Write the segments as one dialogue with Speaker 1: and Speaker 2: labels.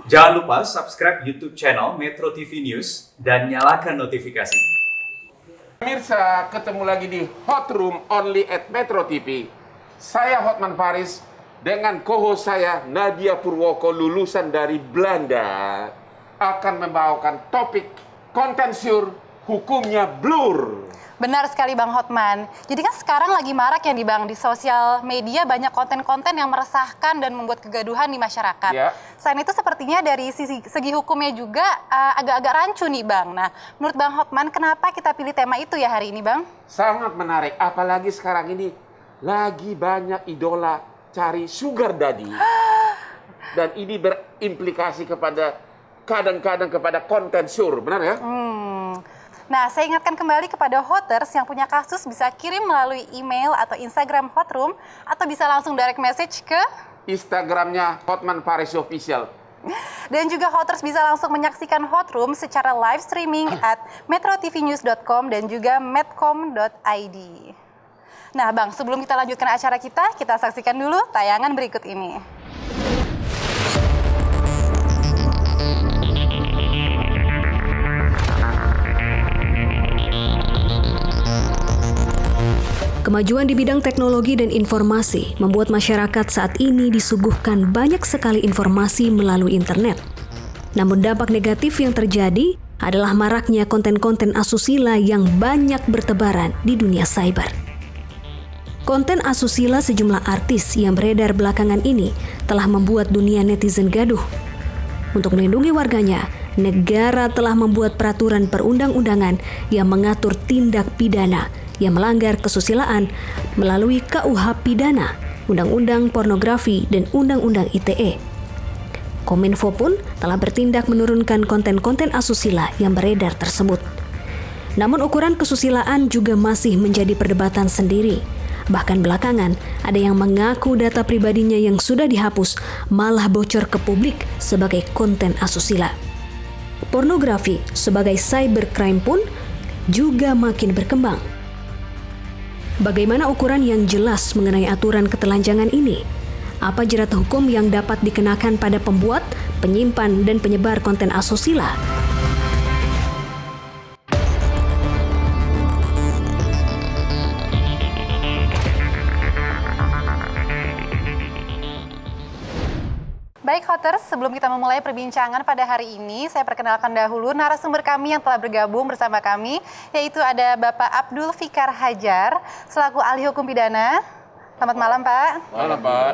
Speaker 1: Jangan lupa subscribe YouTube channel Metro TV News dan nyalakan notifikasi.
Speaker 2: Pemirsa, ketemu lagi di Hot Room only at Metro TV. Saya Hotman Paris dengan co-host saya Nadia Purwoko, lulusan dari Belanda, akan membawakan topik kontensur hukumnya blur.
Speaker 3: Benar sekali Bang Hotman. Jadi kan sekarang lagi marak ya Bang, di sosial media banyak konten-konten yang meresahkan dan membuat kegaduhan di masyarakat.
Speaker 2: Ya.
Speaker 3: Selain itu sepertinya dari segi hukumnya juga agak-agak rancu nih Bang. Nah, menurut Bang Hotman kenapa kita pilih tema itu ya hari ini Bang?
Speaker 2: Sangat menarik, apalagi sekarang ini lagi banyak idola cari sugar daddy. Dan ini berimplikasi kepada kadang-kadang kepada kontensur, benar ya?
Speaker 3: Nah, saya ingatkan kembali kepada Hoters yang punya kasus bisa kirim melalui email atau Instagram Hotroom atau bisa langsung direct message ke
Speaker 2: Instagramnya Hotman Paris Official.
Speaker 3: dan juga Hoters bisa langsung menyaksikan Hotroom secara live streaming at metrotvnews.com dan juga medcom.id. Nah, Bang, sebelum kita lanjutkan acara kita saksikan dulu tayangan berikut ini.
Speaker 4: Kemajuan di bidang teknologi dan informasi membuat masyarakat saat ini disuguhkan banyak sekali informasi melalui internet. Namun dampak negatif yang terjadi adalah maraknya konten-konten asusila yang banyak bertebaran di dunia cyber. Konten asusila sejumlah artis yang beredar belakangan ini telah membuat dunia netizen gaduh. Untuk melindungi warganya, negara telah membuat peraturan perundang-undangan yang mengatur tindak pidana yang melanggar kesusilaan melalui KUH Pidana, Undang-Undang Pornografi, dan Undang-Undang ITE. Kominfo pun telah bertindak menurunkan konten-konten asusila yang beredar tersebut. Namun ukuran kesusilaan juga masih menjadi perdebatan sendiri. Bahkan belakangan, ada yang mengaku data pribadinya yang sudah dihapus malah bocor ke publik sebagai konten asusila. Pornografi sebagai cybercrime pun juga makin berkembang. Bagaimana ukuran yang jelas mengenai aturan ketelanjangan ini? Apa jerat hukum yang dapat dikenakan pada pembuat, penyimpan, dan penyebar konten asusila?
Speaker 3: Baik Hoters, sebelum kita memulai perbincangan pada hari ini, saya perkenalkan dahulu narasumber kami yang telah bergabung bersama kami, yaitu ada Bapak Abdul Fikar Hajar, selaku ahli hukum pidana. Selamat malam Pak.
Speaker 2: Malam Pak.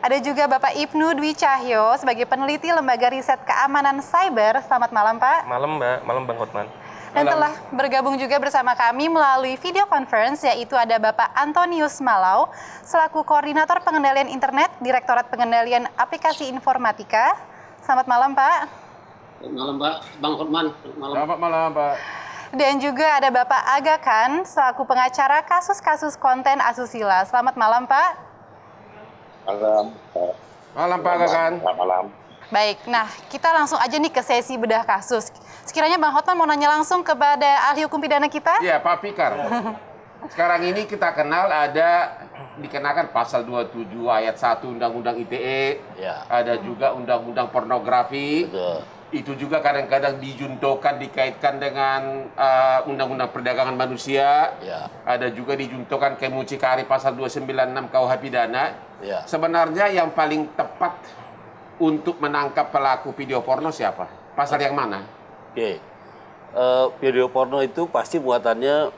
Speaker 3: Ada juga Bapak Ibnu Dwi Cahyo, sebagai peneliti Lembaga Riset Keamanan Cyber. Selamat malam Pak.
Speaker 5: Malam Mbak, malam Bang Hotman.
Speaker 3: Dan telah bergabung juga bersama kami melalui video conference, yaitu ada Bapak Antonius Malau, selaku Koordinator Pengendalian Internet, Direktorat Pengendalian Aplikasi Informatika. Selamat malam, Pak.
Speaker 6: Selamat malam, Pak. Bang Hotman.
Speaker 2: Selamat malam, Pak.
Speaker 3: Dan juga ada Bapak Aga Khan, selaku pengacara kasus-kasus konten asusila. Selamat malam, Pak.
Speaker 6: Malam, Pak.
Speaker 2: Malam, Pak Gagan.
Speaker 6: Selamat malam.
Speaker 3: Baik, nah kita langsung aja nih ke sesi bedah kasus. Sekiranya Bang Hotman mau nanya langsung kepada ahli hukum pidana kita?
Speaker 2: Iya, Pak Fikar. Sekarang ini kita kenal ada dikenakan pasal 27 ayat 1 Undang-Undang ITE.
Speaker 5: Ya.
Speaker 2: Ada juga Undang-Undang Pornografi.
Speaker 5: Betul.
Speaker 2: Itu juga kadang-kadang dijuntokan, dikaitkan dengan Undang-Undang Perdagangan Manusia.
Speaker 5: Ya.
Speaker 2: Ada juga dijuntokan ke mucikari pasal 296 KUH Pidana.
Speaker 5: Ya.
Speaker 2: Sebenarnya yang paling tepat untuk menangkap pelaku video porno siapa? Pasal yang mana?
Speaker 5: Oke. Video porno itu pasti muatannya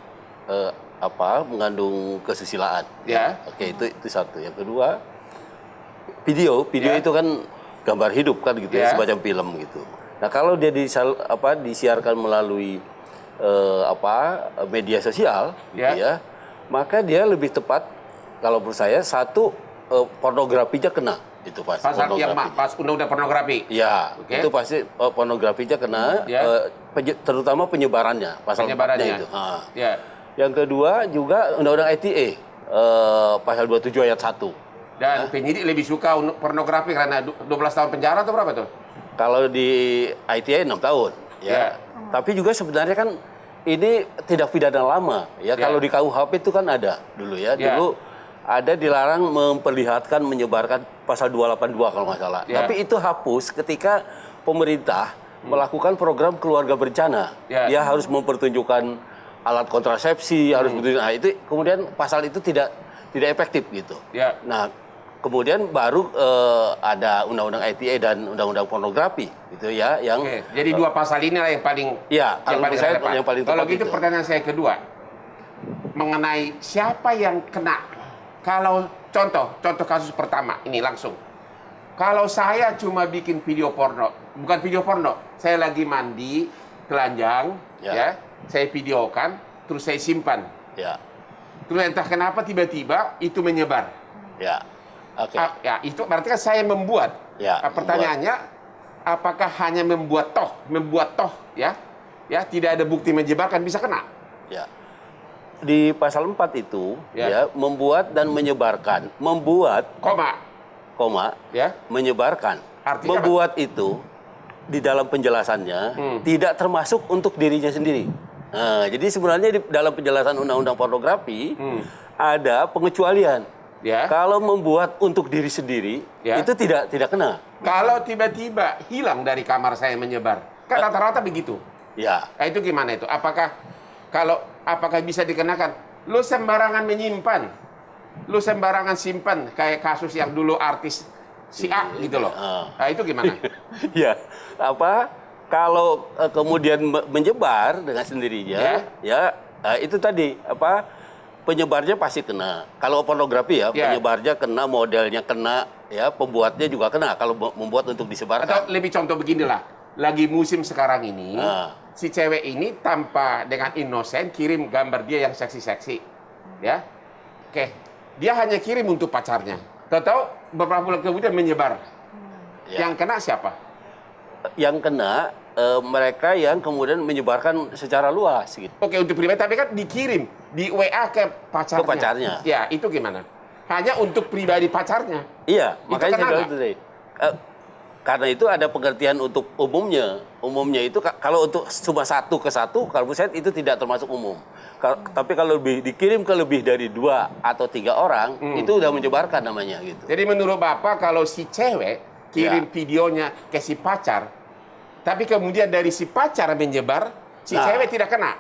Speaker 5: mengandung kesusilaan.
Speaker 2: Ya.
Speaker 5: Oke, itu satu. Yang kedua, video
Speaker 2: Ya.
Speaker 5: itu kan gambar hidup kan gitu
Speaker 2: Ya.
Speaker 5: ya, semacam film gitu. Nah, kalau dia disiarkan melalui media sosial gitu
Speaker 2: Ya.
Speaker 5: ya, maka dia lebih tepat kalau menurut saya pornografinya kena. Itu pasti
Speaker 2: Pasal yang
Speaker 5: pornografi.
Speaker 2: pas undang-undang pornografi.
Speaker 5: Ya,
Speaker 2: Oke.
Speaker 5: itu pasti pornografinya kena,
Speaker 2: Ya.
Speaker 5: terutama penyebarannya, pasal 4-nya itu.
Speaker 2: Ya.
Speaker 5: Yang kedua juga Undang-Undang ITE, pasal 27 ayat 1.
Speaker 2: Dan penyidik lebih suka pornografi karena 12 tahun penjara atau berapa tuh?
Speaker 5: Kalau di ITE 6 tahun.
Speaker 2: Ya.
Speaker 5: Tapi juga sebenarnya kan ini tidak pidana lama. Ya,
Speaker 2: Ya.
Speaker 5: kalau di KUHP itu kan ada dulu ya.
Speaker 2: Ya.
Speaker 5: Dulu ada dilarang memperlihatkan, menyebarkan pasal 282 kalau nggak salah.
Speaker 2: Ya.
Speaker 5: Tapi itu hapus ketika pemerintah melakukan program keluarga berencana.
Speaker 2: Ya.
Speaker 5: Dia harus mempertunjukkan alat kontrasepsi, harus betul. Nah, itu kemudian pasal itu tidak efektif gitu.
Speaker 2: Ya.
Speaker 5: Nah, kemudian baru ada undang-undang ITE dan undang-undang pornografi gitu ya yang
Speaker 2: Oke, jadi dua pasal inilah yang paling
Speaker 5: Iya, kalau menurut saya
Speaker 2: relevan.
Speaker 5: yang paling
Speaker 2: Kalau
Speaker 5: tepat
Speaker 2: gitu
Speaker 5: itu.
Speaker 2: pertanyaan saya kedua mengenai siapa yang kena. Kalau contoh kasus pertama ini langsung. Kalau saya cuma bikin video porno, bukan video porno, saya lagi mandi, telanjang, ya, saya videokan, terus saya simpan.
Speaker 5: Ya.
Speaker 2: Terus entah kenapa tiba-tiba itu menyebar.
Speaker 5: Ya. Oke.
Speaker 2: Ya, itu berarti kan saya membuat.
Speaker 5: Ya,
Speaker 2: Pertanyaannya, apakah hanya membuat toh, ya, tidak ada bukti menyebarkan bisa kena?
Speaker 5: Ya. Di pasal 4 itu
Speaker 2: Ya.
Speaker 5: ya membuat dan menyebarkan. Membuat
Speaker 2: Koma, ya,
Speaker 5: menyebarkan.
Speaker 2: Artinya
Speaker 5: Membuat itu di dalam penjelasannya tidak termasuk untuk dirinya sendiri. Nah, jadi sebenarnya di dalam penjelasan undang-undang pornografi ada pengecualian.
Speaker 2: ya.
Speaker 5: Kalau membuat untuk diri sendiri
Speaker 2: Ya.
Speaker 5: itu tidak kena.
Speaker 2: Kalau tiba-tiba hilang dari kamar saya menyebar, kan rata-rata begitu.
Speaker 5: Ya.
Speaker 2: Nah, itu gimana itu? Apakah bisa dikenakan? Lu sembarangan menyimpan, lu sembarangan simpan kayak kasus yang dulu artis si A gitu loh. Nah, itu gimana?
Speaker 5: Ya, kalau kemudian menyebar dengan sendirinya, itu tadi penyebarnya pasti kena. Kalau pornografi ya, penyebarnya kena, modelnya kena, ya pembuatnya juga kena kalau membuat untuk disebarkan.
Speaker 2: Atau lebih contoh beginilah, lagi musim sekarang ini, si cewek ini tanpa dengan inosen kirim gambar dia yang seksi-seksi, ya, oke, dia hanya kirim untuk pacarnya. Tahu beberapa bulan kemudian menyebar. Yang kena siapa?
Speaker 5: Yang kena mereka yang kemudian menyebarkan secara luas gitu.
Speaker 2: Oke, untuk pribadi, tapi kan dikirim di WA ke pacarnya.
Speaker 5: Ke pacarnya.
Speaker 2: Ya, itu gimana? Hanya untuk pribadi pacarnya.
Speaker 5: Iya, makanya
Speaker 2: kena
Speaker 5: saya bilang
Speaker 2: nggak?
Speaker 5: itu tadi. Karena itu ada pengertian untuk umumnya. Umumnya itu kalau untuk cuma satu ke satu, kalau menurut saya itu tidak termasuk umum. Tapi kalau dikirim ke lebih dari 2 atau 3 orang, itu udah menyebarkan namanya gitu.
Speaker 2: Jadi menurut Bapak, kalau si cewek kirim videonya ke si pacar, tapi kemudian dari si pacar menyebar, si cewek tidak kena.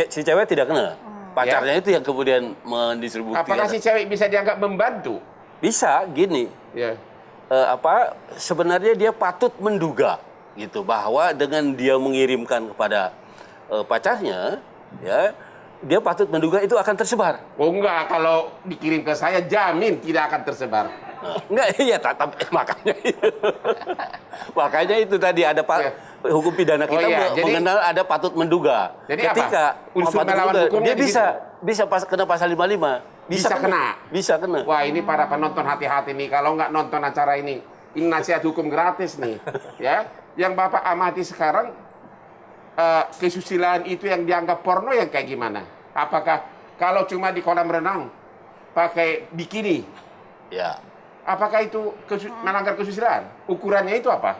Speaker 5: Si cewek tidak kena. Pacarnya itu yang kemudian mendistribusi.
Speaker 2: Apakah si cewek bisa dianggap membantu?
Speaker 5: Bisa, gini.
Speaker 2: Ya.
Speaker 5: Sebenarnya dia patut menduga gitu bahwa dengan dia mengirimkan kepada pacarnya, ya dia patut menduga itu akan tersebar.
Speaker 2: Oh enggak, kalau dikirim ke saya jamin tidak akan tersebar.
Speaker 5: Enggak, iya, tapi makanya itu tadi ada hukum pidana kita mengenal ada patut menduga.
Speaker 2: Jadi
Speaker 5: ketika
Speaker 2: unsur melawan hukumnya
Speaker 5: dia bisa kena pasal 55.
Speaker 2: Bisa kena.
Speaker 5: Bisa kena.
Speaker 2: Wah, ini para penonton hati-hati nih, kalau nggak nonton acara ini nasihat hukum gratis nih, ya. Yang Bapak amati sekarang, kesusilaan itu yang dianggap porno yang kayak gimana? Apakah kalau cuma di kolam renang pakai bikini,
Speaker 5: ya,
Speaker 2: apakah itu melanggar kesusilaan? Ukurannya itu apa?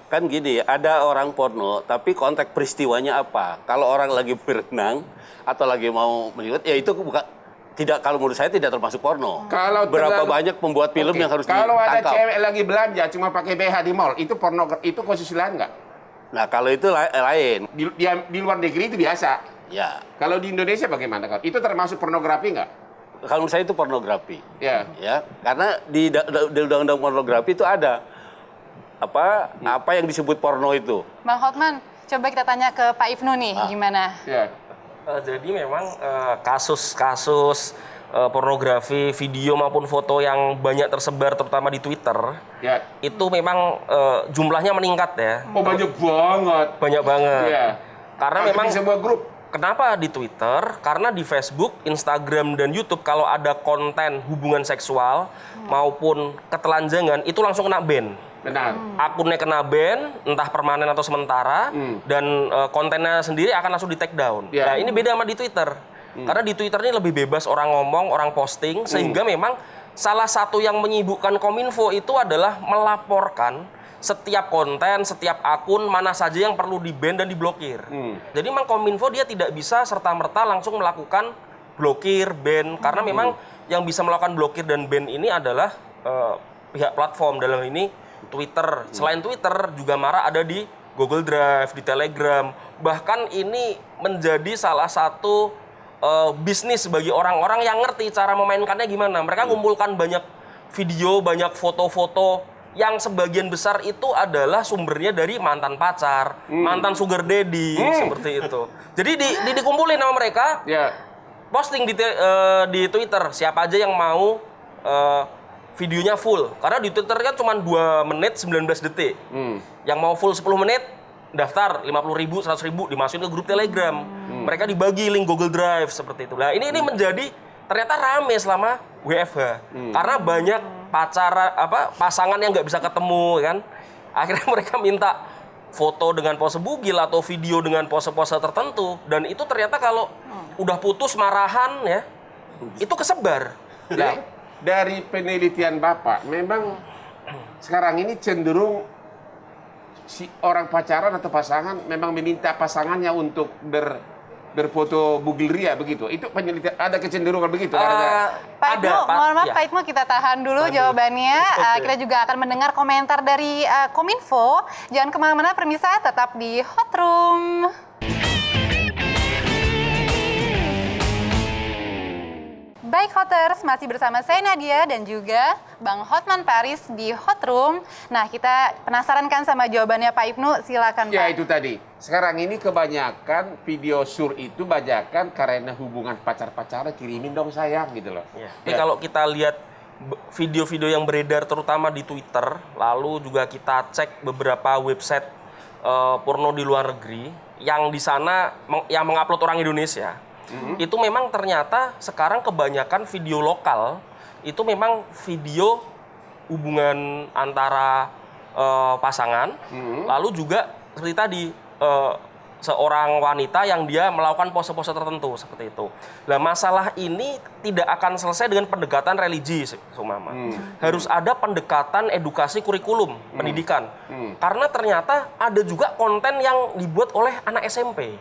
Speaker 5: Kan gini, ada orang porno, tapi konteks peristiwanya apa? Kalau orang lagi berenang atau lagi mau melihat, ya itu kalau menurut saya tidak termasuk porno.
Speaker 2: Kalau
Speaker 5: berapa banyak pembuat film yang harus ditangkap?
Speaker 2: Kalau ada cewek lagi belanja cuma pakai BH di mall, itu porno, itu kesusilaan nggak?
Speaker 5: Nah, kalau itu lain.
Speaker 2: Di luar negeri itu biasa.
Speaker 5: Ya.
Speaker 2: Kalau di Indonesia bagaimana? Itu termasuk pornografi nggak?
Speaker 5: Kalau menurut saya itu pornografi.
Speaker 2: Ya.
Speaker 5: Ya, karena di undang-undang pornografi itu ada apa yang disebut porno itu.
Speaker 3: Bang Hotman, coba kita tanya ke Pak Ibnu nih, gimana?
Speaker 2: Ya.
Speaker 7: Jadi memang kasus-kasus pornografi, video maupun foto yang banyak tersebar terutama di Twitter, itu memang jumlahnya meningkat ya.
Speaker 2: Oh, banyak banget.
Speaker 7: Banyak banget.
Speaker 2: Ya.
Speaker 7: Karena memang
Speaker 2: di sebuah grup.
Speaker 7: Kenapa di Twitter? Karena di Facebook, Instagram, dan YouTube kalau ada konten hubungan seksual maupun ketelanjangan itu langsung kena ban.
Speaker 2: Benar.
Speaker 7: Akunnya kena ban, entah permanen atau sementara, dan kontennya sendiri akan langsung di take down.
Speaker 2: Yeah.
Speaker 7: Nah, ini beda sama di Twitter. Karena di Twitter ini lebih bebas orang ngomong, orang posting, sehingga memang salah satu yang menyibukkan Kominfo itu adalah melaporkan setiap konten, setiap akun, mana saja yang perlu di-ban dan diblokir. Jadi memang Kominfo dia tidak bisa serta-merta langsung melakukan blokir, ban, karena memang yang bisa melakukan blokir dan ban ini adalah pihak platform, dalam ini Twitter. Selain Twitter juga Mara ada di Google Drive, di Telegram. Bahkan ini menjadi salah satu bisnis bagi orang-orang yang ngerti cara memainkannya gimana. Mereka ngumpulkan banyak video, banyak foto-foto yang sebagian besar itu adalah sumbernya dari mantan pacar, mantan sugar daddy, seperti itu. Jadi dikumpulin sama mereka, posting di Twitter, siapa aja yang mau videonya full. Karena di Twitter kan cuma 2 menit 19 detik. Yang mau full 10 menit, daftar 50.000, 100.000, dimasukin ke grup Telegram. Mereka dibagi link Google Drive, seperti itu. Nah, ini menjadi ternyata rame selama WFH. Karena banyak pasangan yang nggak bisa ketemu kan. Akhirnya mereka minta foto dengan pose bugil atau video dengan pose-pose tertentu, dan itu ternyata kalau udah putus marahan ya, itu kesebar.
Speaker 2: Nah, dari penelitian Bapak, memang sekarang ini cenderung si orang pacaran atau pasangan memang meminta pasangannya untuk berfoto bugil ria begitu. Itu penelitian, ada kecenderungan begitu?
Speaker 3: Pak Ibnu, mohon maaf Pak Ibnu, kita tahan dulu jawabannya. Kita juga akan mendengar komentar dari Kominfo. Jangan kemana-mana pemirsa, tetap di Hot Room. Baik Hoters, masih bersama saya Nadia dan juga Bang Hotman Paris di Hot Room. Nah, kita penasaran kan sama jawabannya Pak Ibnu? Silakan Pak.
Speaker 2: Ya, itu tadi. Sekarang ini kebanyakan video sur itu bajakan karena hubungan pacar-pacaran, kirimin dong sayang gitu loh.
Speaker 7: Tapi kalau kita lihat video-video yang beredar terutama di Twitter, lalu juga kita cek beberapa website porno di luar negeri yang di sana yang mengupload orang Indonesia. Itu memang ternyata sekarang kebanyakan video lokal itu memang video hubungan antara pasangan, lalu juga seperti tadi seorang wanita yang dia melakukan pose-pose tertentu seperti itu. Nah, masalah ini tidak akan selesai dengan pendekatan religi, Sumama. Harus ada pendekatan edukasi kurikulum pendidikan, karena ternyata ada juga konten yang dibuat oleh anak SMP.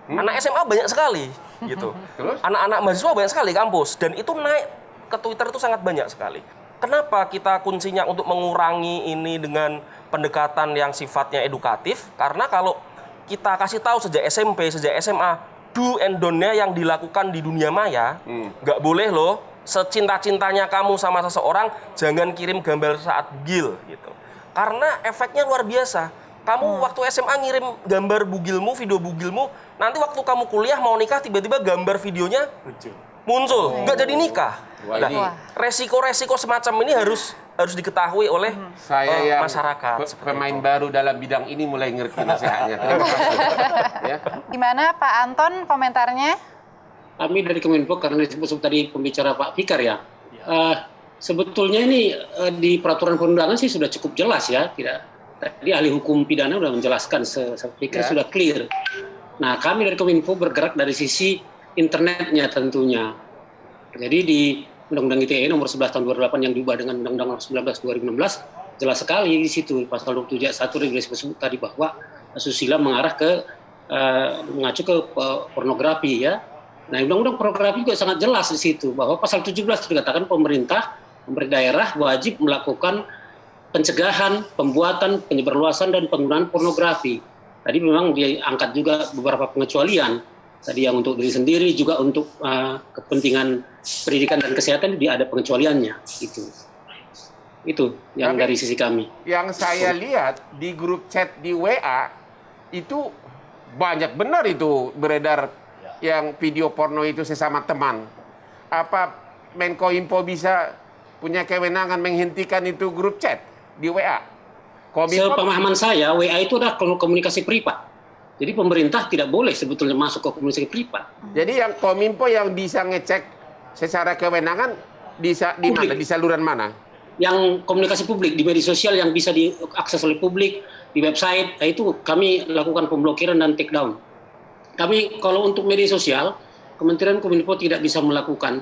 Speaker 7: Anak SMA banyak sekali, gitu. Anak-anak mahasiswa banyak sekali kampus, dan itu naik ke Twitter itu sangat banyak sekali. Kenapa kita kuncinya untuk mengurangi ini dengan pendekatan yang sifatnya edukatif? Karena kalau kita kasih tahu sejak SMP, sejak SMA, do and don't-nya yang dilakukan di dunia maya, nggak boleh loh, secinta-cintanya kamu sama seseorang, jangan kirim gambar saat bugil, gitu. Karena efeknya luar biasa. Kamu waktu SMA ngirim gambar bugilmu, video bugilmu, nanti waktu kamu kuliah mau nikah tiba-tiba gambar videonya muncul, nggak jadi nikah. Nah, resiko-resiko semacam ini harus diketahui oleh masyarakat.
Speaker 2: Pemain baru dalam bidang ini mulai ngerti nasihatnya. Terima kasih. Ya.
Speaker 3: Gimana Pak Anton komentarnya?
Speaker 6: Kami dari Kominfo, karena disebut tadi pembicara Pak Fikar ya. Sebetulnya ini di peraturan perundangan sih sudah cukup jelas ya, tidak. Tadi ahli hukum pidana sudah menjelaskan, saya pikir sudah clear. Nah, kami dari Kominfo bergerak dari sisi internetnya tentunya. Jadi di Undang-Undang ITE nomor 11 tahun 2008 yang diubah dengan Undang-Undang nomor 19 2016, jelas sekali di situ pasal 27 ayat 1 regulasi tersebut tadi bahwa asusila mengarah ke mengacu ke pornografi ya. Nah, Undang-Undang pornografi juga sangat jelas di situ bahwa pasal 17 dikatakan pemerintah daerah wajib melakukan pencegahan, pembuatan, penyebarluasan, dan penggunaan pornografi. Tadi memang diangkat juga beberapa pengecualian. Tadi yang untuk diri sendiri, juga untuk kepentingan pendidikan dan kesehatan, dia ada pengecualiannya. Itu yang dari sisi kami.
Speaker 2: Yang saya lihat di grup chat di WA, itu banyak benar itu beredar yang video porno itu sesama teman. Apa Menkominfo bisa punya kewenangan menghentikan itu grup chat di WA?
Speaker 6: Sepemahaman saya, WA itu adalah komunikasi privat. Jadi pemerintah tidak boleh sebetulnya masuk ke komunikasi privat.
Speaker 2: Jadi yang Kominfo yang bisa ngecek secara kewenangan di mana? Di saluran mana?
Speaker 6: Yang komunikasi publik di media sosial yang bisa diakses oleh publik di website, itu kami lakukan pemblokiran dan take down. Kami kalau untuk media sosial, Kementerian Kominfo tidak bisa melakukan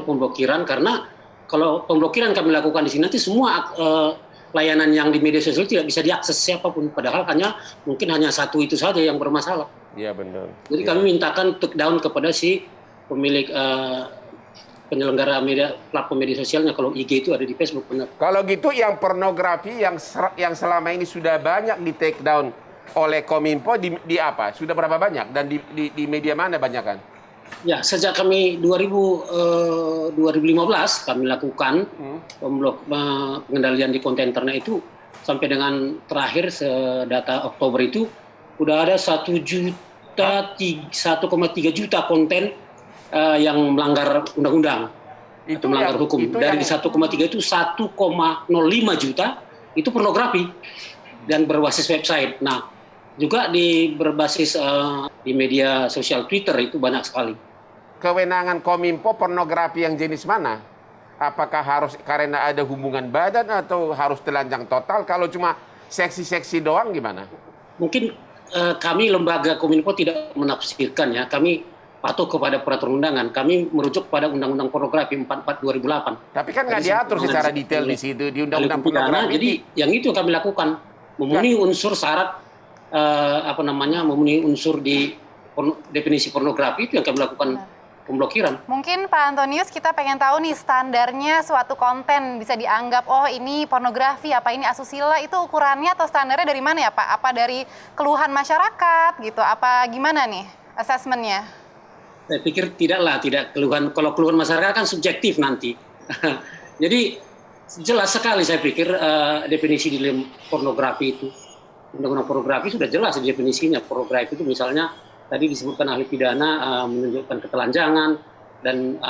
Speaker 6: pemblokiran, karena kalau pemblokiran kami lakukan di sini nanti semua layanan yang di media sosial tidak bisa diakses siapapun, padahal mungkin hanya satu itu saja yang bermasalah.
Speaker 2: Iya benar.
Speaker 6: Jadi kami mintakan take down kepada si pemilik penyelenggara platform media sosialnya. Kalau IG itu ada di Facebook, benar.
Speaker 2: Kalau gitu yang pornografi yang selama ini sudah banyak di take down oleh Kominfo di apa? Sudah berapa banyak dan di media mana banyak kan?
Speaker 6: Ya, sejak kami 2015 kami lakukan pengendalian di konten internet itu sampai dengan terakhir data Oktober itu udah ada 1,3 juta konten yang melanggar undang-undang atau melanggar hukum. Dari 1,3 itu 1,05 juta itu pornografi dan berbasis website. Nah, juga berbasis di media sosial Twitter itu banyak sekali.
Speaker 2: Kewenangan Kominfo pornografi yang jenis mana? Apakah harus karena ada hubungan badan atau harus telanjang total? Kalau cuma seksi-seksi doang gimana?
Speaker 6: Mungkin kami lembaga Kominfo tidak menafsirkan ya. Kami patuh kepada peraturan undangan. Kami merujuk pada Undang-Undang Pornografi 44 2008.
Speaker 2: Tapi kan nggak diatur secara detail di situ di Undang-Undang Pornografi.
Speaker 6: Jadi yang itu kami lakukan memenuhi unsur syarat memenuhi unsur di definisi pornografi itu yang kami lakukan pemblokiran.
Speaker 3: Mungkin Pak Antonius kita pengen tahu nih standarnya suatu konten bisa dianggap ini pornografi, apa ini asusila, itu ukurannya atau standarnya dari mana ya Pak? Apa dari keluhan masyarakat gitu? Apa gimana nih asesmennya?
Speaker 6: Saya pikir tidak keluhan. Kalau keluhan masyarakat kan subjektif nanti. Jadi jelas sekali saya pikir definisi di dalam pornografi itu. Undang-undang pornografi sudah jelas definisinya. Pornografi itu misalnya tadi disebutkan ahli pidana menunjukkan ketelanjangan dan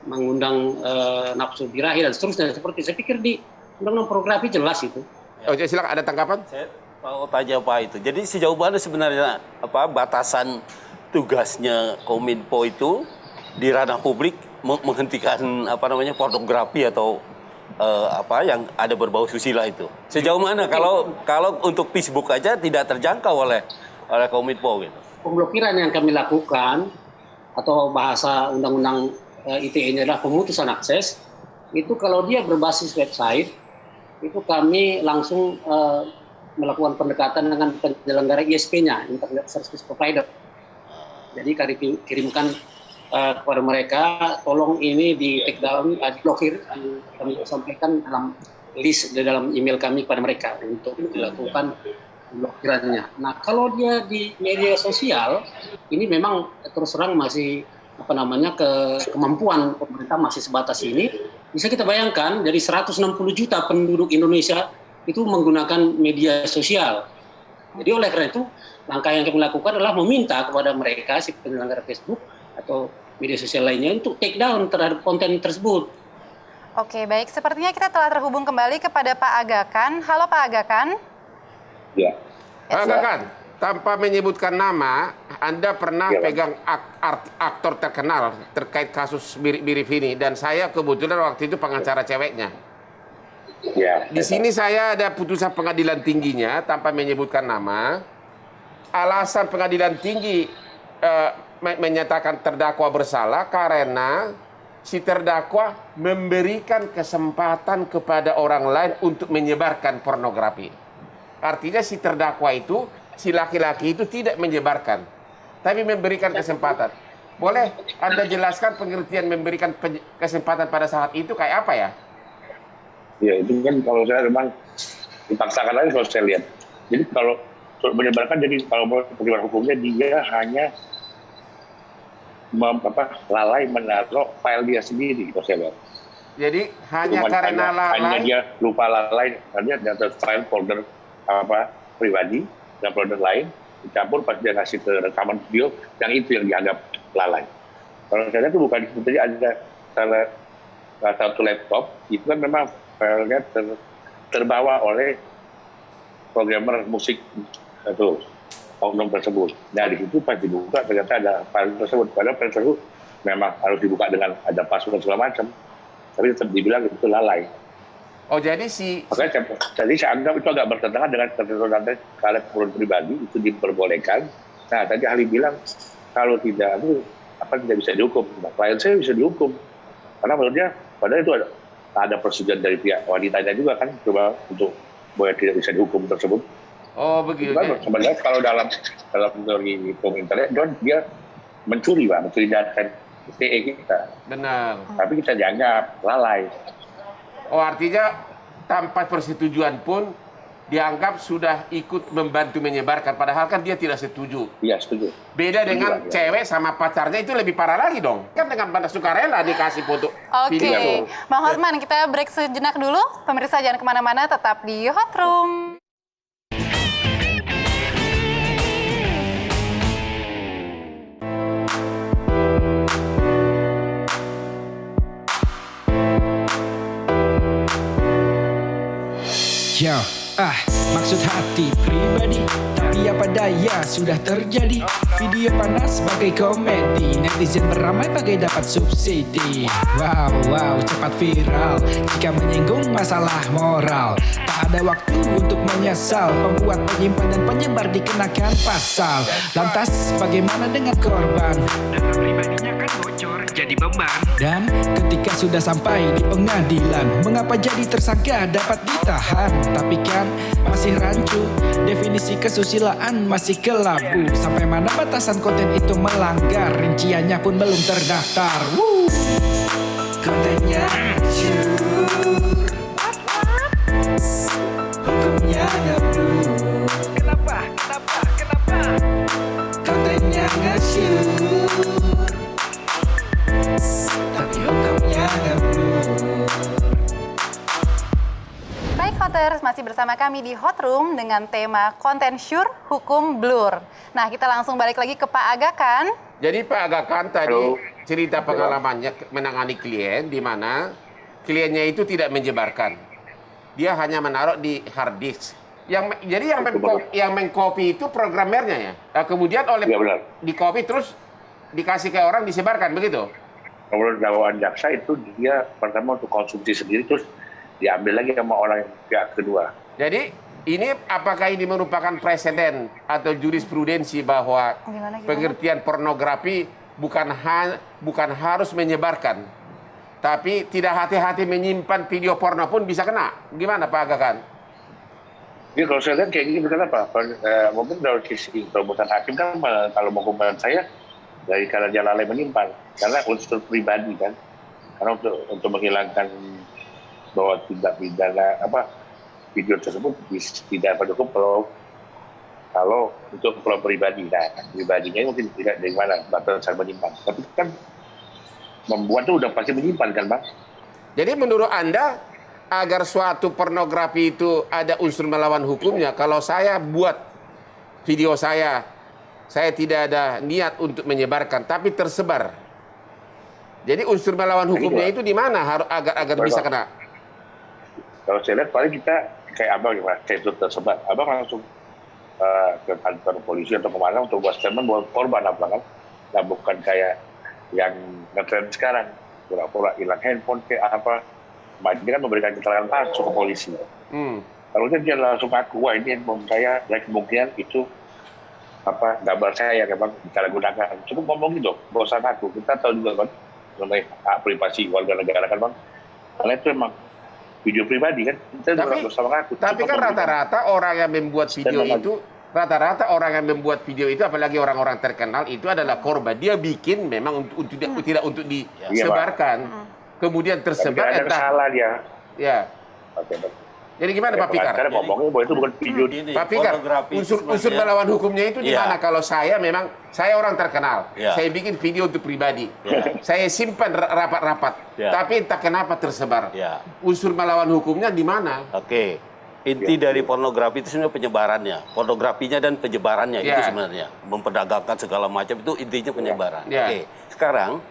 Speaker 6: mengundang nafsu birahi dan seterusnya. Seperti saya pikir di undang-undang pornografi jelas itu.
Speaker 2: Oke, silakan ada tanggapan?
Speaker 5: Saya mau tanya Pak itu. Jadi sejauh mana sebenarnya batasan tugasnya Kominfo itu di ranah publik menghentikan pornografi atau yang ada berbau susila itu. Sejauh mana kalau untuk Facebook aja tidak terjangkau oleh Kominfo gitu.
Speaker 6: Pemblokiran yang kami lakukan atau bahasa undang-undang ITE-nya adalah pemutusan akses. Itu kalau dia berbasis website itu kami langsung melakukan pendekatan dengan penyelenggara ISP-nya, Internet Service Provider. Jadi kami kirimkan kepada mereka, tolong ini di take down, diblokir, kami sampaikan dalam list di dalam email kami kepada mereka untuk dilakukan pemblokirannya. Nah, kalau dia di media sosial, ini memang terus terang masih kemampuan pemerintah masih sebatas ini. Bisa kita bayangkan dari 160 juta penduduk Indonesia itu menggunakan media sosial. Jadi oleh karena itu, langkah yang kami lakukan adalah meminta kepada mereka, si penyelenggara Facebook atau media sosial lainnya untuk take down terhadap konten tersebut.
Speaker 3: Oke, baik. Sepertinya kita telah terhubung kembali kepada Pak Agakan. Halo Pak Agakan.
Speaker 8: Ya.
Speaker 2: Pak Agakan, tanpa menyebutkan nama, Anda pernah pegang aktor terkenal terkait kasus mirip-mirip ini, dan saya kebetulan waktu itu pengacara ceweknya.
Speaker 8: Ya.
Speaker 2: Di sini saya ada putusan pengadilan tingginya tanpa menyebutkan nama. Alasan pengadilan tinggi menyatakan terdakwa bersalah karena si terdakwa memberikan kesempatan kepada orang lain untuk menyebarkan pornografi. Artinya si terdakwa itu, si laki-laki itu tidak menyebarkan, tapi memberikan kesempatan. Boleh Anda jelaskan pengertian memberikan kesempatan pada saat itu kayak apa ya?
Speaker 8: Ya, itu kan kalau saya memang dipaksakan aja kalau saya lihat. Jadi kalau menyebarkan, jadi kalau pertimbangan hukumnya dia hanya lalai menaruh file dia sendiri, kalau saya lihat.
Speaker 2: Jadi hanya karena lalai.
Speaker 8: Hanya dia lupa lalai, hanya data file folder pribadi dan folder lain dicampur pas dia ngasih ke rekaman video, yang itu yang dianggap lalai. Kalau saya lihat itu bukan seperti ada salah satu laptop, itu kan memang filenya terbawa oleh programmer musik itu oknum tersebut. Nah, di situ pas dibuka ternyata ada file tersebut. Padahal file tersebut memang harus dibuka dengan ada password segala macam, tapi tetap dibilang itu lalai.
Speaker 2: Oh, jadi
Speaker 8: jadi saya anggap itu agak bertentangan dengan ketentuan kepentingan pribadi, itu diperbolehkan. Nah, tadi ahli bilang kalau tidak itu tidak bisa dihukum. Nah, klien saya bisa dihukum karena menurutnya padahal itu ada persetujuan dari pihak wanitanya juga kan, coba untuk boleh tidak bisa dihukum tersebut.
Speaker 2: Oh, begitu.
Speaker 8: Sebenarnya kalau dalam teori hukum internet, dia mencuri data PE kita.
Speaker 2: Benar.
Speaker 8: Tapi kita dianggap lalai.
Speaker 2: Oh, artinya tanpa persetujuan pun dianggap sudah ikut membantu menyebarkan, padahal kan dia tidak setuju.
Speaker 8: Iya, setuju.
Speaker 2: Beda dengan
Speaker 8: Setuju,
Speaker 2: cewek sama pacarnya itu lebih parah lagi dong. Kan dengan pada sukarela dikasih foto
Speaker 3: Oke,
Speaker 2: video.
Speaker 3: Bang Hotman, kita break sejenak dulu. Pemirsa jangan kemana-mana, tetap di Hot Room.
Speaker 9: Yo, maksud hati pribadi, tapi apa daya sudah terjadi. Video panas bagai komedi, netizen beramai bagai dapat subsidi. Wow, cepat viral jika menyinggung masalah moral. Tak ada waktu untuk menyesal, pembuat, penyimpan, dan penyebar dikenakan pasal. Lantas bagaimana dengan korban? Data pribadinya kan bocor jadi beban. Dan ketika sudah sampai di pengadilan, mengapa jadi tersangka dapat ditahan? Tapi kan masih rancu, definisi kesusilaan masih kelabu. Sampai mana batasan konten itu melanggar, rinciannya pun belum terdaftar. Kontennya hancur, hukumnya ngeblur. Kenapa? Kontennya nge-shoot, tapi hukumnya ngeblur.
Speaker 3: Baik Hoters, masih bersama kami di Hot Room dengan tema konten syur, hukum blur. Nah, kita langsung balik lagi ke Pak Aga kan?
Speaker 2: Jadi Pak Aga kan tadi
Speaker 8: Halo.
Speaker 2: cerita pengalamannya menangani klien di mana kliennya itu tidak menyebarkan. Dia hanya menaruh di hard disk. Jadi yang mengcopy itu programmernya ya. Nah, kemudian
Speaker 8: Iya, benar.
Speaker 2: di copy terus dikasih ke orang disebarkan begitu.
Speaker 8: Kalau dakwaan jaksa itu dia pertama untuk konsumsi sendiri, terus diambil lagi sama orang yang pihak kedua.
Speaker 2: Jadi ini apakah ini merupakan presiden atau jurisprudensi bahwa
Speaker 3: Gimana?
Speaker 2: pengertian pornografi bukan harus menyebarkan, tapi tidak hati-hati menyimpan video porno pun bisa kena. Gimana Pak Aga kan?
Speaker 8: Jadi kalau saya lihat kayak gini, kenapa? Mungkin dari sisi perumusan hakim kan kalau menghukuman saya dari karena dia lalai menyimpan, karena unsur pribadi kan, karena untuk menghilangkan bahwa tidak pidana video tersebut tidak pendukung kalau untuk kalau pribadi, nah pribadinya mungkin tidak dari mana batasan menyimpan, tapi kan membuat itu udah pasti menyimpan kan Bang?
Speaker 2: Jadi menurut Anda agar suatu pornografi itu ada unsur melawan hukumnya, kalau saya buat video saya tidak ada niat untuk menyebarkan, tapi tersebar. Jadi unsur melawan hukumnya itu di mana agar bisa kena?
Speaker 8: Kalau saya lihat paling kita kayak abang gimana, kayak itu tersebar, abang langsung ke kantor polisi atau kemana untuk buat statement buat korban apa kan? Nah bukan kayak yang ngetrend sekarang, pura-pura hilang handphone kayak apa, dia kan memberikan keterangan palsu ke polisi. Kalau dia langsung ngaku, wah ini handphone saya, dan kemungkinan itu gambar saya kan Bang, disalahgunakan. Cukup ngomong gitu, gak usah ngaku. Kita tahu juga kan mengenai hak privasi warga negara kan Bang. Karena itu emang video pribadi kan, kita juga gak usah mengaku.
Speaker 2: Tapi kan rata-rata orang yang membuat video itu, apalagi orang-orang terkenal itu adalah korban. Dia bikin memang tidak untuk disebarkan. Kemudian tersebar.
Speaker 8: Ada salah dia.
Speaker 2: Ya.
Speaker 8: Oke, Bang.
Speaker 2: Jadi gimana Pak Fikar?
Speaker 8: Karena ngomongnya bahwa itu bukan video
Speaker 2: Pak Fikar, unsur melawan hukumnya itu di mana? Kalau saya orang terkenal, saya bikin video untuk pribadi, saya simpan rapat-rapat, tapi entah kenapa tersebar. Unsur melawan hukumnya di mana?
Speaker 5: Oke. Inti dari pornografi itu sebenarnya penyebarannya, pornografinya dan penyebarannya itu sebenarnya memperdagangkan segala macam itu intinya penyebaran. Oke. Sekarang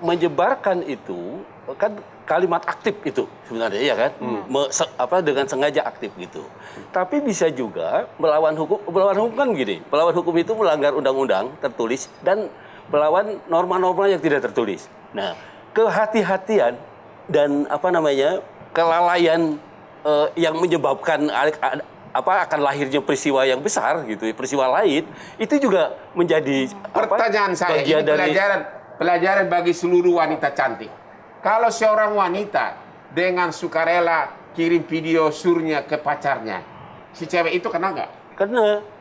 Speaker 5: menyebarkan itu kan kalimat aktif itu sebenarnya ya kan, dengan sengaja aktif gitu. Tapi bisa juga melawan hukum kan begini, melawan hukum itu melanggar undang-undang tertulis dan melawan norma-norma yang tidak tertulis. Nah, kehati-hatian dan kelalaian yang menyebabkan akan lahirnya peristiwa yang besar gitu, peristiwa lain itu juga menjadi
Speaker 2: pertanyaan saya ini pelajaran bagi seluruh wanita cantik. Kalau seorang wanita dengan sukarela kirim video surnya ke pacarnya, si cewek itu kena nggak?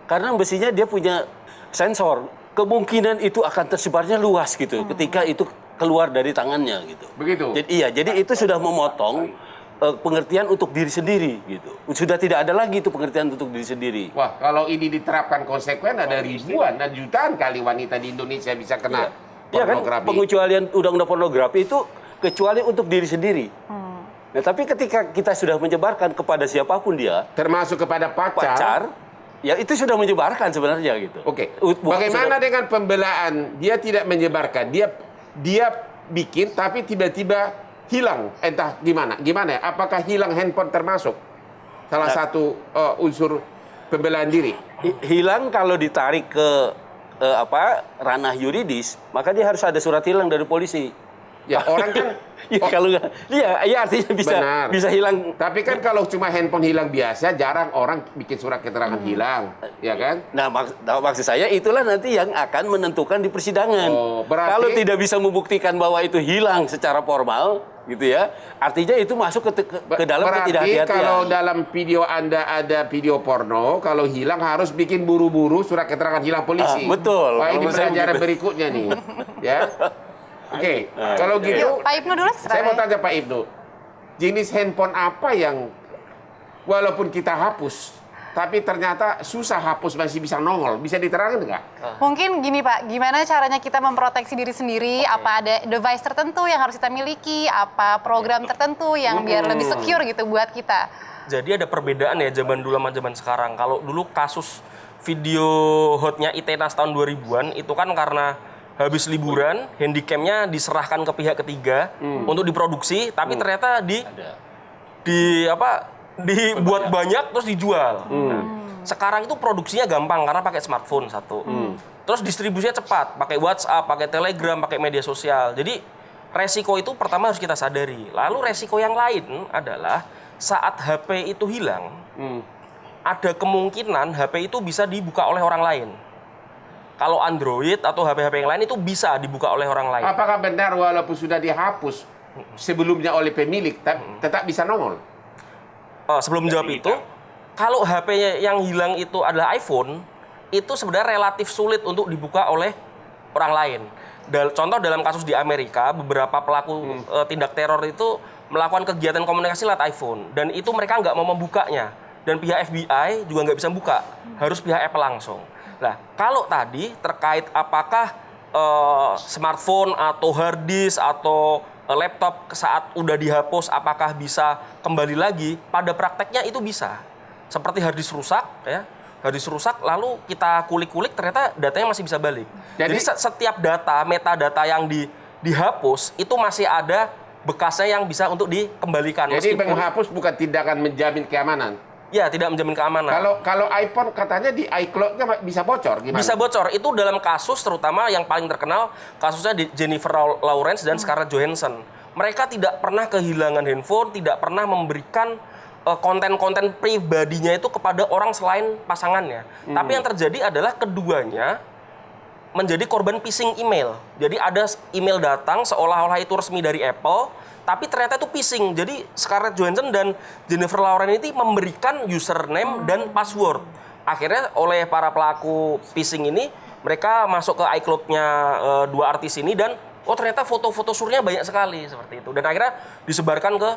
Speaker 5: Karena mestinya dia punya sensor kemungkinan itu akan tersebarnya luas gitu ketika itu keluar dari tangannya gitu.
Speaker 2: Begitu.
Speaker 5: Jadi itu sudah memotong pengertian untuk diri sendiri gitu. Sudah tidak ada lagi itu pengertian untuk diri sendiri.
Speaker 2: Wah, kalau ini diterapkan konsekuen ada ribuan dan jutaan kali wanita di Indonesia bisa kena
Speaker 5: Ya kan,
Speaker 2: pornografi.
Speaker 5: pengecualian undang-undang pornografi itu kecuali untuk diri sendiri. Nah, tapi ketika kita sudah menyebarkan kepada siapapun dia,
Speaker 2: Termasuk kepada
Speaker 5: pacar, ya itu sudah menyebarkan sebenarnya gitu.
Speaker 2: Oke.
Speaker 5: Bukan
Speaker 2: Bagaimana
Speaker 5: sudah-
Speaker 2: dengan pembelaan? Dia tidak menyebarkan. Dia bikin tapi tiba-tiba hilang. Entah gimana. Gimana ya? Apakah hilang handphone termasuk salah satu unsur pembelaan diri?
Speaker 5: hilang kalau ditarik ke ranah yuridis, maka dia harus ada surat hilang dari polisi.
Speaker 2: Ya, orang kan
Speaker 5: Ya, kalau nggak, ya artinya
Speaker 2: Benar.
Speaker 5: bisa hilang.
Speaker 2: tapi kan kalau cuma handphone hilang biasa, jarang orang bikin surat keterangan hilang, ya kan?
Speaker 5: Nah, maksud saya itulah nanti yang akan menentukan di persidangan.
Speaker 2: Oh, berarti-
Speaker 5: Kalau tidak bisa membuktikan bahwa itu hilang secara formal, gitu ya, artinya itu masuk ke dalam
Speaker 2: Berarti
Speaker 5: ketidakhati-hatian.
Speaker 2: kalau dalam video Anda ada video porno, kalau hilang harus bikin buru-buru surat keterangan hilang polisi.
Speaker 5: Betul.
Speaker 2: Wah, ini
Speaker 5: Kalau saya
Speaker 2: pelajaran
Speaker 5: begitu.
Speaker 2: berikutnya nih. Ya. Oke, kalau gitu,
Speaker 3: Yuk, Pak Ibnu dulu.
Speaker 2: saya mau tanya Pak Ibnu, jenis handphone apa yang walaupun kita hapus, tapi ternyata susah hapus masih bisa nongol, bisa diterangkan nggak?
Speaker 3: Mungkin gini Pak, gimana caranya kita memproteksi diri sendiri? Apa ada device tertentu yang harus kita miliki? Apa program tertentu yang biar lebih secure gitu buat kita?
Speaker 7: Jadi ada perbedaan ya zaman dulu sama zaman sekarang. Kalau dulu kasus video hotnya ITENAS tahun 2000-an itu kan karena habis liburan, handycamnya diserahkan ke pihak ketiga untuk diproduksi, tapi ternyata dibuat banyak terus dijual. Nah, sekarang itu produksinya gampang karena pakai smartphone satu. Terus distribusinya cepat, pakai WhatsApp, pakai Telegram, pakai media sosial. Jadi resiko itu pertama harus kita sadari. Lalu resiko yang lain adalah saat HP itu hilang, ada kemungkinan HP itu bisa dibuka oleh orang lain. Kalau Android atau HP-HP yang lain itu bisa dibuka oleh orang lain.
Speaker 2: Apakah benar walaupun sudah dihapus sebelumnya oleh pemilik, tetap bisa nongol?
Speaker 7: Sebelum menjawab itu, kalau HP yang hilang itu adalah iPhone, itu sebenarnya relatif sulit untuk dibuka oleh orang lain. Contoh dalam kasus di Amerika, beberapa pelaku tindak teror itu melakukan kegiatan komunikasi lewat iPhone. Dan itu mereka nggak mau membukanya. Dan pihak FBI juga nggak bisa buka. Harus pihak Apple langsung. Nah, kalau tadi terkait apakah smartphone atau hard disk atau laptop saat udah dihapus apakah bisa kembali lagi, pada prakteknya itu bisa. Seperti hard disk rusak, ya. Hard disk rusak, lalu kita kulik-kulik ternyata datanya masih bisa balik. Jadi setiap data, metadata yang dihapus itu masih ada bekasnya yang bisa untuk dikembalikan.
Speaker 2: Jadi menghapus bukan tindakan menjamin keamanan.
Speaker 7: Ya, tidak menjamin keamanan.
Speaker 2: Kalau iPhone katanya di iCloud-nya bisa bocor, gimana?
Speaker 7: Bisa bocor. Itu dalam kasus terutama yang paling terkenal, kasusnya di Jennifer Lawrence dan Scarlett Johansson. Mereka tidak pernah kehilangan handphone, tidak pernah memberikan konten-konten pribadinya itu kepada orang selain pasangannya. Tapi yang terjadi adalah keduanya menjadi korban phishing email. Jadi ada email datang seolah-olah itu resmi dari Apple, tapi ternyata itu phishing. Jadi Scarlett Johansson dan Jennifer Lawrence ini memberikan username dan password. Akhirnya oleh para pelaku phishing ini, mereka masuk ke iCloud-nya dua artis ini dan ternyata foto-foto surnya banyak sekali seperti itu. Dan akhirnya disebarkan ke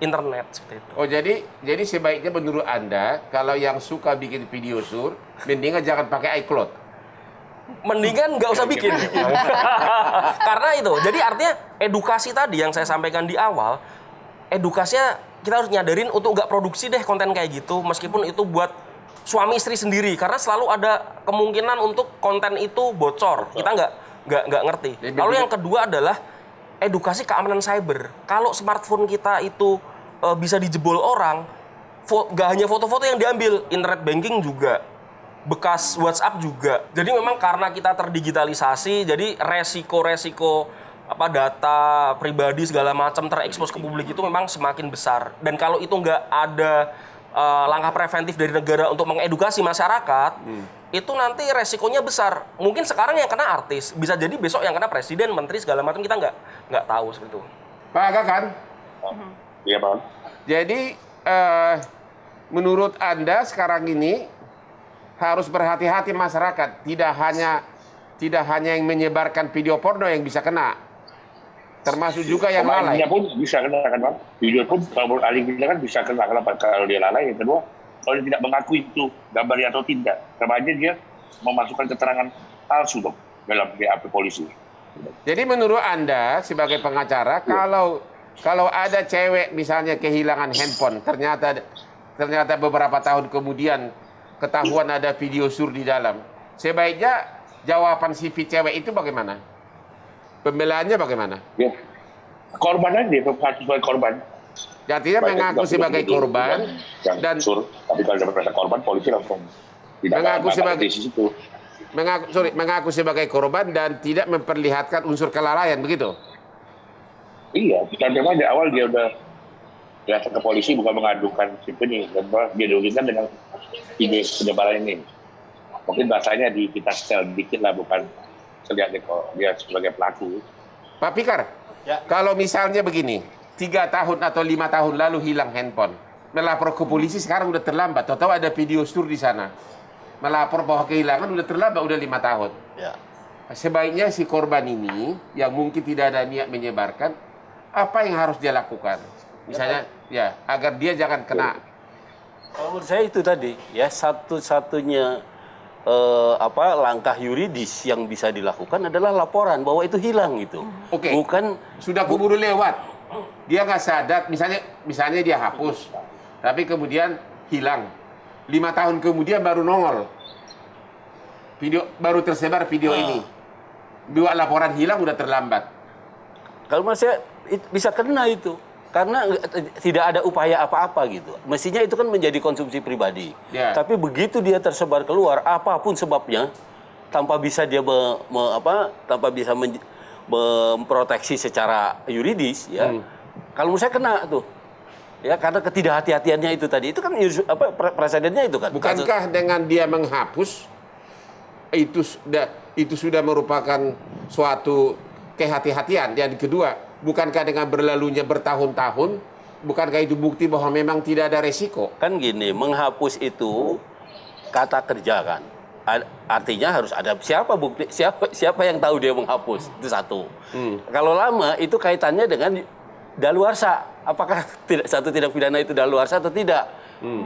Speaker 7: internet seperti itu.
Speaker 2: Oh, jadi sebaiknya menurut Anda kalau yang suka bikin video sur, mendingan jangan pakai iCloud.
Speaker 7: Mendingan nggak usah bikin. Karena itu. Jadi artinya edukasi tadi yang saya sampaikan di awal, edukasinya kita harus nyadarin untuk nggak produksi deh konten kayak gitu, meskipun itu buat suami istri sendiri, karena selalu ada kemungkinan untuk konten itu bocor. Kita nggak ngerti. Lalu yang kedua adalah edukasi keamanan cyber. Kalau smartphone kita itu bisa dijebol orang, nggak hanya foto-foto yang diambil, internet banking juga, bekas WhatsApp juga. Jadi memang karena kita terdigitalisasi, jadi resiko-resiko data pribadi segala macam terekspos ke publik itu memang semakin besar. Dan kalau itu nggak ada langkah preventif dari negara untuk mengedukasi masyarakat, itu nanti resikonya besar. Mungkin sekarang yang kena artis, bisa jadi besok yang kena presiden, menteri segala macam, kita nggak tahu seperti itu.
Speaker 2: Pak Gakan?
Speaker 8: Iya, Pak.
Speaker 2: Jadi menurut Anda sekarang ini harus berhati-hati masyarakat, tidak hanya tidak hanya yang menyebarkan video porno yang bisa kena, termasuk juga yang lalai.
Speaker 8: Pemainnya pun bisa kena kan, Bang. Video pun kalau ahli gizi kan bisa kena. Kenapa? Kalau dia lalai. Yang kedua, kalau dia tidak mengakui itu gambarnya atau tidak, sama aja dia memasukkan keterangan palsu dong dalam BAP polisi.
Speaker 2: Jadi menurut Anda sebagai pengacara, kalau ada cewek misalnya kehilangan handphone, ternyata beberapa tahun kemudian ketahuan ada video sur di dalam, sebaiknya jawaban si cewek itu bagaimana? Pembelaannya bagaimana?
Speaker 8: Ya. Korban aja, sebagai korban.
Speaker 2: Artinya mengaku sebagai korban dan
Speaker 8: sur, tapi kalau dapat korban polisi langsung tidak
Speaker 2: mengaku sebagai
Speaker 8: di situ.
Speaker 2: Mengaku sebagai korban dan tidak memperlihatkan unsur kelalaian, begitu?
Speaker 8: Iya, contohnya di awal dia udah datang ke polisi bukan mengadukan si ini, dan dia dirugikan dengan ide penyebaran ini. Mungkin bahasanya kita setel dikit lah, bukan terlihat dia sebagai pelaku.
Speaker 2: Pak Fikar, kalau misalnya begini, 3 tahun atau 5 tahun lalu hilang handphone, melapor ke polisi sekarang udah terlambat. Tahu ada video sur di sana, melapor bahwa kehilangan udah terlambat, udah 5 tahun.
Speaker 5: Ya.
Speaker 2: Sebaiknya si korban ini yang mungkin tidak ada niat menyebarkan, apa yang harus dia lakukan? Misalnya, ya agar dia jangan kena.
Speaker 5: Kalau menurut saya itu tadi, ya satu-satunya langkah yuridis yang bisa dilakukan adalah laporan bahwa itu hilang gitu.
Speaker 2: Oke.
Speaker 5: Bukan
Speaker 2: Sudah keburu lewat, dia nggak sadar. Misalnya dia hapus, tapi kemudian hilang. 5 tahun kemudian baru nongol. Baru tersebar video ini. Buat laporan hilang udah terlambat.
Speaker 5: kalau menurut saya bisa kena itu. Karena tidak ada upaya apa-apa gitu. Mestinya itu kan menjadi konsumsi pribadi.
Speaker 2: Ya.
Speaker 5: Tapi begitu dia tersebar keluar, apapun sebabnya, tanpa bisa dia tanpa bisa memproteksi secara yuridis, ya. Kalau menurut saya kena tuh. Ya, karena ketidakhati-hatiannya itu tadi. Itu kan presidennya itu kan.
Speaker 2: Bukankah dengan dia menghapus itu sudah merupakan suatu kehati-hatian? Yang kedua, bukankah dengan berlalunya bertahun-tahun, bukankah itu bukti bahwa memang tidak ada resiko?
Speaker 5: Kan gini, menghapus itu kata kerja kan. Artinya harus ada siapa yang tahu dia menghapus, itu satu. Kalau lama itu kaitannya dengan daluarsa. Apakah satu tindak pidana itu daluarsa atau tidak?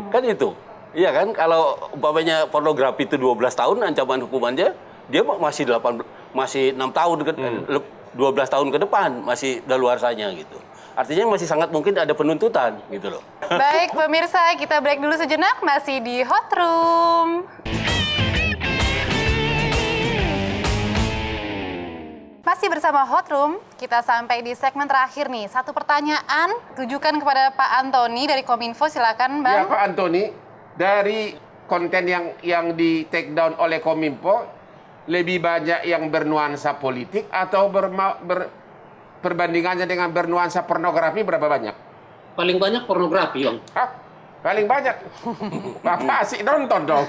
Speaker 5: Kan itu. Iya kan, kalau umpamanya pornografi itu 12 tahun ancaman hukumannya, dia masih 6 tahun 12 tahun ke depan masih daluarsanya gitu. Artinya masih sangat mungkin ada penuntutan gitu loh.
Speaker 3: Baik pemirsa, kita break dulu sejenak, masih di Hot Room. Masih bersama Hot Room, kita sampai di segmen terakhir nih. Satu pertanyaan tujukan kepada Pak Antoni dari Kominfo, silakan Bang.
Speaker 2: Ya Pak Antoni, dari konten yang di take down oleh Kominfo, lebih banyak yang bernuansa politik atau perbandingannya dengan bernuansa pornografi berapa banyak?
Speaker 6: Paling banyak pornografi, Bang.
Speaker 2: Hah? Paling banyak? Bapak asik nonton dong.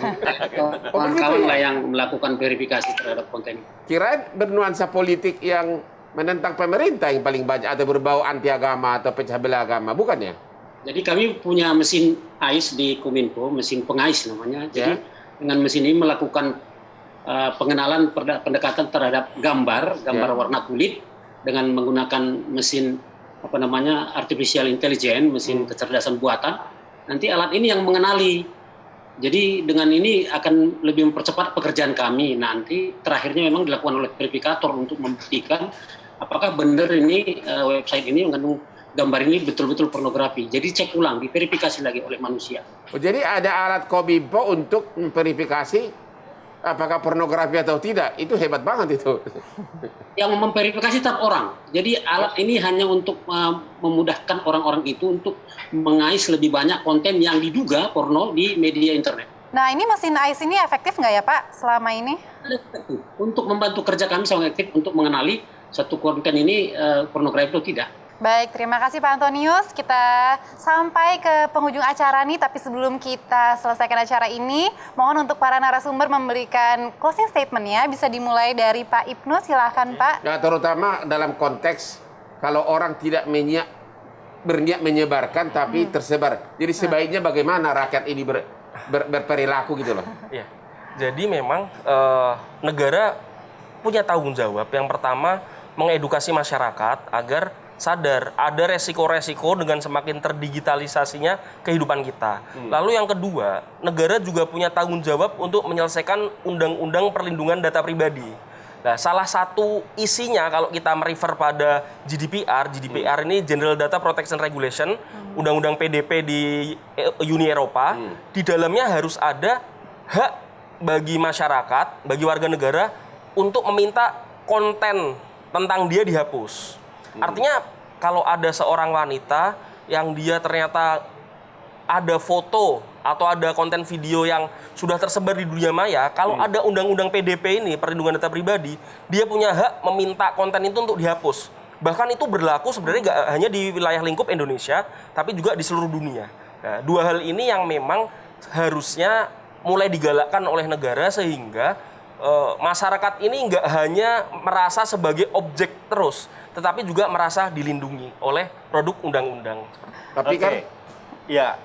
Speaker 6: Kawan-kawan lah yang melakukan verifikasi terhadap konten.
Speaker 2: Kirain bernuansa politik yang menentang pemerintah yang paling banyak atau berbau anti agama atau pecah belah agama, bukannya?
Speaker 6: Jadi kami punya mesin AIS di Kominfo, mesin pengais namanya. Jadi dengan mesin ini melakukan pengenalan pendekatan terhadap gambar warna kulit dengan menggunakan mesin artificial intelligence, mesin kecerdasan buatan. Nanti alat ini yang mengenali. Jadi dengan ini akan lebih mempercepat pekerjaan kami. Nanti terakhirnya memang dilakukan oleh verifikator untuk membuktikan apakah benar ini website ini mengandung gambar ini betul-betul pornografi. Jadi cek ulang, diverifikasi lagi oleh manusia.
Speaker 2: Jadi ada alat Kominfo untuk memverifikasi apakah pornografi atau tidak. Itu hebat banget itu.
Speaker 6: Yang memverifikasi tetap orang. Jadi alat ini hanya untuk memudahkan orang-orang itu untuk mengais lebih banyak konten yang diduga porno di media internet.
Speaker 3: Nah, ini mesin AIS ini efektif nggak ya Pak selama ini?
Speaker 6: Untuk membantu kerja kami sangat efektif untuk mengenali satu konten ini pornografi atau tidak.
Speaker 3: Baik, terima kasih Pak Antonius. Kita sampai ke penghujung acara nih, tapi sebelum kita selesaikan acara ini, mohon untuk para narasumber memberikan closing statement ya. Bisa dimulai dari Pak Ibnu, silahkan Pak.
Speaker 2: Ya, terutama dalam konteks kalau orang tidak berniat menyebarkan tapi tersebar. Jadi sebaiknya bagaimana rakyat ini berperilaku gitu loh.
Speaker 7: Ya. Jadi memang negara punya tanggung jawab. Yang pertama, mengedukasi masyarakat agar sadar ada resiko-resiko dengan semakin terdigitalisasinya kehidupan kita. Lalu yang kedua, negara juga punya tanggung jawab untuk menyelesaikan undang-undang perlindungan data pribadi. Nah, salah satu isinya kalau kita merefer pada GDPR ini General Data Protection Regulation, undang-undang PDP di Uni Eropa, di dalamnya harus ada hak bagi masyarakat, bagi warga negara untuk meminta konten tentang dia dihapus. Artinya kalau ada seorang wanita yang dia ternyata ada foto atau ada konten video yang sudah tersebar di dunia maya, kalau ada undang-undang PDP ini, perlindungan data pribadi, dia punya hak meminta konten itu untuk dihapus. Bahkan itu berlaku sebenarnya nggak hanya di wilayah lingkup Indonesia, tapi juga di seluruh dunia. Nah, dua hal ini yang memang harusnya mulai digalakkan oleh negara sehingga masyarakat ini nggak hanya merasa sebagai objek terus, tetapi juga merasa dilindungi oleh produk undang-undang.
Speaker 2: Tapi kan
Speaker 5: ya,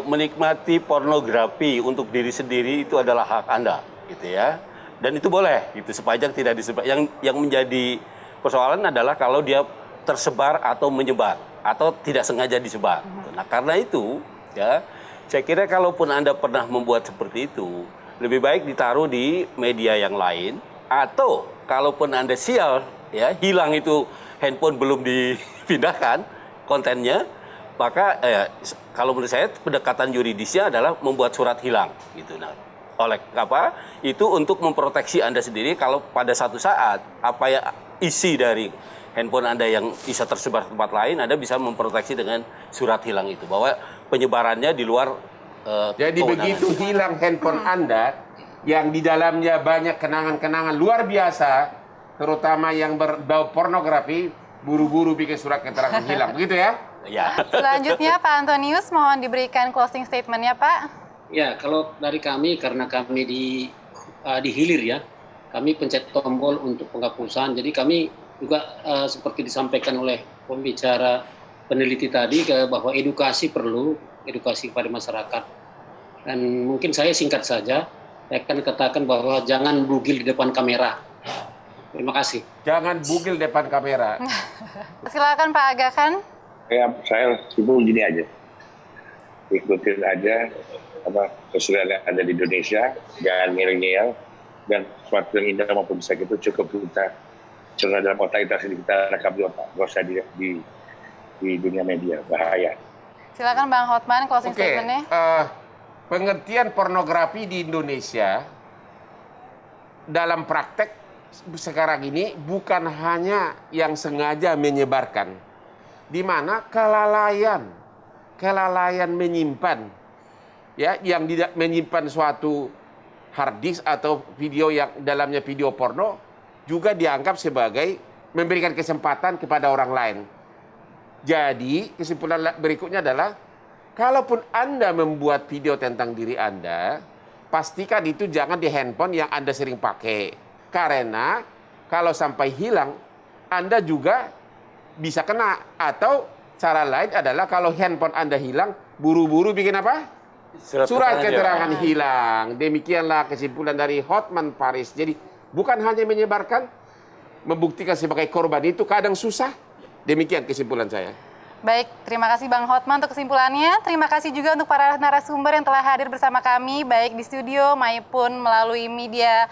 Speaker 5: menikmati pornografi untuk diri sendiri itu adalah hak Anda, gitu ya. Dan itu boleh, gitu, sepanjang tidak disebar. Yang menjadi persoalan adalah kalau dia tersebar atau menyebar atau tidak sengaja disebar. Nah, karena itu, ya, saya kira kalaupun Anda pernah membuat seperti itu, lebih baik ditaruh di media yang lain, atau kalaupun Anda sial, ya, hilang itu handphone belum dipindahkan kontennya, maka kalau menurut saya pendekatan yuridisnya adalah membuat surat hilang, gitu. Nah, oleh apa? Itu untuk memproteksi Anda sendiri kalau pada satu saat apa ya isi dari handphone Anda yang bisa tersebar tempat lain, Anda bisa memproteksi dengan surat hilang itu, bahwa penyebarannya di luar
Speaker 2: jadi begitu hilang handphone Anda yang di dalamnya banyak kenangan-kenangan luar biasa, terutama yang berbau pornografi, buru-buru bikin surat keterangan hilang, begitu ya?
Speaker 5: Ya.
Speaker 3: Selanjutnya Pak Antonius, mohon diberikan closing statement-nya Pak.
Speaker 6: Ya, kalau dari kami, karena kami di hilir ya, kami pencet tombol untuk penghapusan. Jadi kami juga seperti disampaikan oleh pembicara peneliti tadi, bahwa edukasi perlu, edukasi kepada masyarakat. Dan mungkin saya singkat saja, saya akan katakan bahwa jangan bugil di depan kamera. Terima kasih.
Speaker 2: Jangan bugil depan kamera.
Speaker 3: Silakan Pak Aga kan.
Speaker 8: Ya, saya simpul gini aja. Ikutin aja sesuatu yang ada di Indonesia, jangan ngeyel-ngeyel, dan sesuatu yang indah maupun bisa itu cukup kita cerna dalam otak kita sendiri, kita rekam di otak, nggak usah di dunia media, bahaya.
Speaker 3: Silakan Bang Hotman, closing statement-nya.
Speaker 2: Pengertian pornografi di Indonesia dalam praktek sekarang ini bukan hanya yang sengaja menyebarkan, di mana kelalaian menyimpan, ya, yang tidak menyimpan suatu hard disk atau video yang dalamnya video porno juga dianggap sebagai memberikan kesempatan kepada orang lain. Jadi kesimpulan berikutnya adalah, kalaupun Anda membuat video tentang diri Anda, pastikan itu jangan di handphone yang Anda sering pakai. Karena kalau sampai hilang, Anda juga bisa kena. Atau cara lain adalah kalau handphone Anda hilang, buru-buru bikin apa? Surat keterangan hilang. Demikianlah kesimpulan dari Hotman Paris. Jadi bukan hanya menyebarkan, membuktikan sebagai korban itu kadang susah. Demikian kesimpulan saya.
Speaker 3: Baik, terima kasih Bang Hotman untuk kesimpulannya. Terima kasih juga untuk para narasumber yang telah hadir bersama kami, baik di studio maupun melalui media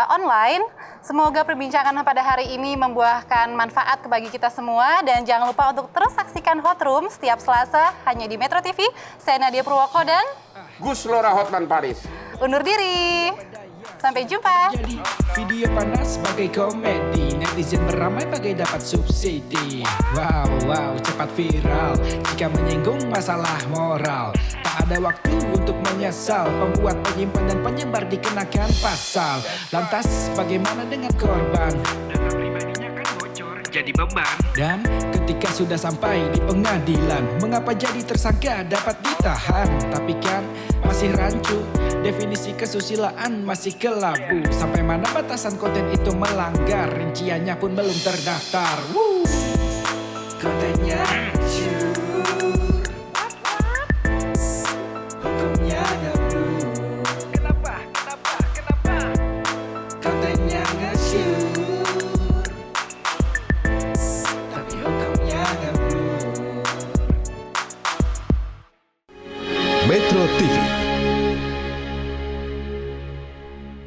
Speaker 3: online. Semoga perbincangan pada hari ini membuahkan manfaat bagi kita semua. Dan jangan lupa untuk terus saksikan Hot Room setiap Selasa hanya di Metro TV. Saya Nadia Purwoko dan
Speaker 2: Gus Lora Hotman Paris.
Speaker 3: Undur diri. Sampai jumpa.
Speaker 9: Jadi video panas bagai komedi, netizen beramai bagai dapat subsidi. Wow, cepat viral jika menyinggung masalah moral. Tak ada waktu untuk menyesal, pembuat, penyimpan, dan penyebar dikenakan pasal. Lantas bagaimana dengan korban? Data pribadinya kan bocor, jadi beban. Dan ketika sudah sampai di pengadilan, mengapa jadi tersangka dapat ditahan? Tapi kan masih rancu, definisi kesusilaan masih kelabu. Sampai mana batasan konten itu melanggar, rinciannya pun belum terdaftar. Kontennya hancur, hukumnya ngeblur. Kenapa? Kontennya nge-shoot.
Speaker 10: TV.